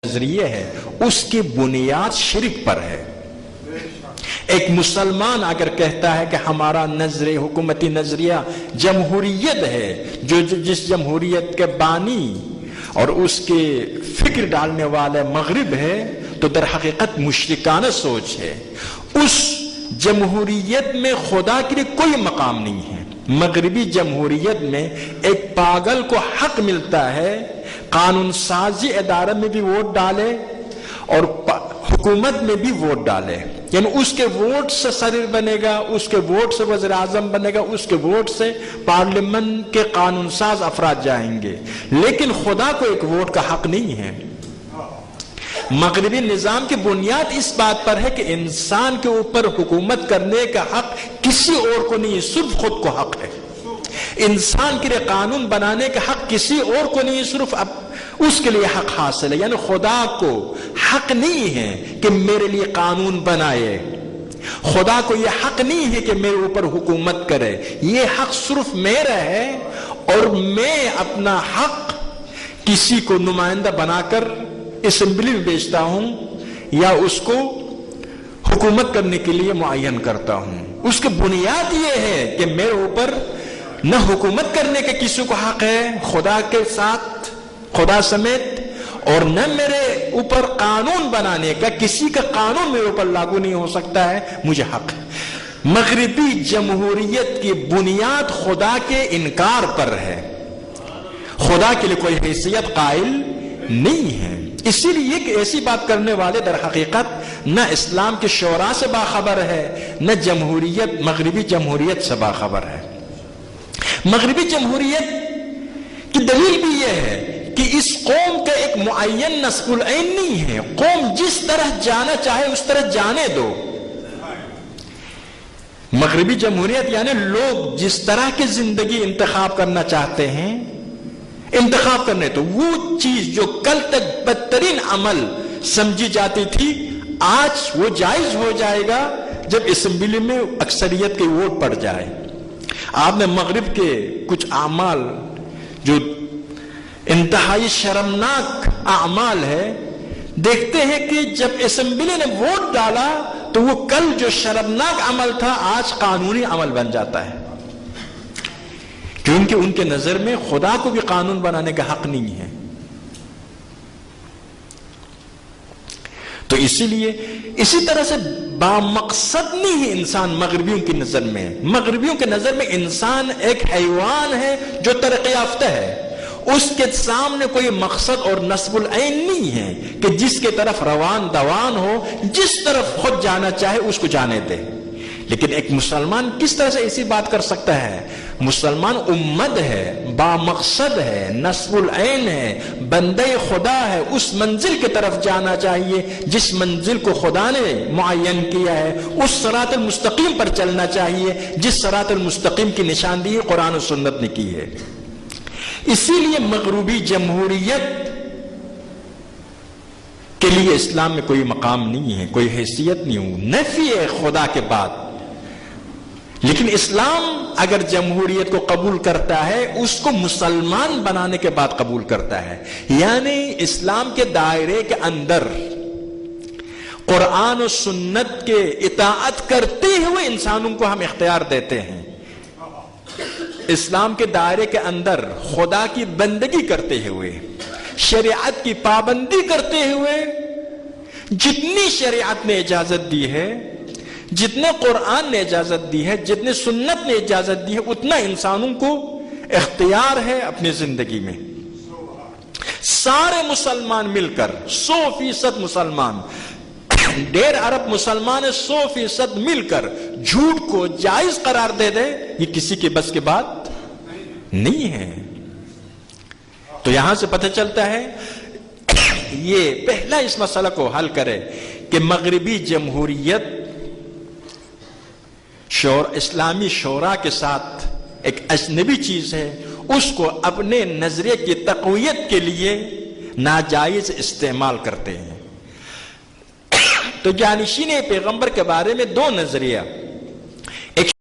نظریے ہے اس کی بنیاد شرک پر ہے۔ ایک مسلمان اگر کہتا ہے کہ ہمارا نظریہ حکومتی نظریہ جمہوریت ہے، جس جمہوریت کے بانی اور اس کے فکر ڈالنے والے مغرب ہے، تو در حقیقت مشرکانہ سوچ ہے۔ اس جمہوریت میں خدا کے لیے کوئی مقام نہیں ہے۔ مغربی جمہوریت میں ایک پاگل کو حق ملتا ہے قانون سازی ادارے میں بھی ووٹ ڈالے اور حکومت میں بھی ووٹ ڈالے، یعنی اس کے ووٹ سے صدر بنے گا، اس کے ووٹ سے وزیر اعظم بنے گا، اس کے ووٹ سے پارلیمنٹ کے قانون ساز افراد جائیں گے، لیکن خدا کو ایک ووٹ کا حق نہیں ہے۔ مغربی نظام کی بنیاد اس بات پر ہے کہ انسان کے اوپر حکومت کرنے کا حق کسی اور کو نہیں، صرف خود کو حق ہے۔ انسان کے لیے قانون بنانے کا حق کسی اور کو نہیں، صرف اس کے لیے حق حاصل ہے۔ یعنی خدا کو حق نہیں ہے کہ میرے لیے قانون بنائے، خدا کو یہ حق نہیں ہے کہ میرے اوپر حکومت کرے، یہ حق صرف میرا ہے، اور میں اپنا حق کسی کو نمائندہ بنا کر اسمبلی میں بھیجتا ہوں یا اس کو حکومت کرنے کے لیے معین کرتا ہوں۔ اس کی بنیاد یہ ہے کہ میرے اوپر نہ حکومت کرنے کے کسی کو حق ہے خدا کے ساتھ، خدا سمیت، اور نہ میرے اوپر قانون بنانے کا، کسی کا قانون میرے اوپر لاگو نہیں ہو سکتا ہے، مجھے حق ہے۔ مغربی جمہوریت کی بنیاد خدا کے انکار پر ہے، خدا کے لیے کوئی حیثیت قائل نہیں ہے۔ اسی لیے کہ ایسی بات کرنے والے در حقیقت نہ اسلام کے شورا سے باخبر ہے، نہ جمہوریت، مغربی جمہوریت سے باخبر ہے۔ مغربی جمہوریت کی دلیل بھی یہ ہے کہ اس قوم کا ایک معین نصب العین نہیں ہے، قوم جس طرح جانا چاہے اس طرح جانے دو۔ مغربی جمہوریت یعنی لوگ جس طرح کی زندگی انتخاب کرنا چاہتے ہیں انتخاب کرنے، تو وہ چیز جو کل تک بدترین عمل سمجھی جاتی تھی آج وہ جائز ہو جائے گا جب اسمبلی میں اکثریت کے ووٹ پڑ جائے۔ آپ نے مغرب کے کچھ اعمال جو انتہائی شرمناک اعمال ہے دیکھتے ہیں کہ جب اسمبلی نے ووٹ ڈالا تو وہ کل جو شرمناک عمل تھا آج قانونی عمل بن جاتا ہے، کیونکہ ان کے نظر میں خدا کو بھی قانون بنانے کا حق نہیں ہے۔ تو اسی لیے اسی طرح سے بامقصد نہیں ہے انسان مغربیوں کی نظر میں۔ مغربیوں کے نظر میں انسان ایک حیوان ہے جو ترقی یافتہ ہے، اس کے سامنے کوئی مقصد اور نصب العین نہیں ہے کہ جس کے طرف روان دوان ہو، جس طرف خود جانا چاہے اس کو جانے دے۔ لیکن ایک مسلمان کس طرح سے ایسی بات کر سکتا ہے؟ مسلمان امت ہے، بامقصد ہے، نصب العین ہے، بندے خدا ہے، اس منزل کی طرف جانا چاہیے جس منزل کو خدا نے معین کیا ہے، اس صراط المستقیم پر چلنا چاہیے جس صراط المستقیم کی نشاندہی قرآن و سنت نے کی ہے۔ اسی لیے مغربی جمہوریت کے لیے اسلام میں کوئی مقام نہیں ہے، کوئی حیثیت نہیں ہو، نفی ہے خدا کے بعد۔ لیکن اسلام اگر جمہوریت کو قبول کرتا ہے اس کو مسلمان بنانے کے بعد قبول کرتا ہے، یعنی اسلام کے دائرے کے اندر قرآن و سنت کے اطاعت کرتے ہوئے انسانوں کو ہم اختیار دیتے ہیں۔ اسلام کے دائرے کے اندر خدا کی بندگی کرتے ہوئے، شریعت کی پابندی کرتے ہوئے، جتنی شریعت نے اجازت دی ہے، جتنے قرآن نے اجازت دی ہے، جتنے سنت نے اجازت دی ہے، اتنا انسانوں کو اختیار ہے اپنی زندگی میں۔ سارے مسلمان مل کر 100% مسلمان، 1.5 ارب مسلمان 100% مل کر جھوٹ کو جائز قرار دے دے، یہ کسی کے بس کے بات نہیں ہے۔ تو یہاں سے پتہ چلتا ہے یہ پہلا اس مسئلہ کو حل کرے کہ مغربی جمہوریت اسلامی شورا کے ساتھ ایک اجنبی چیز ہے، اس کو اپنے نظریے کی تقویت کے لیے ناجائز استعمال کرتے ہیں۔ تو جانشین پیغمبر کے بارے میں 2 نظریہ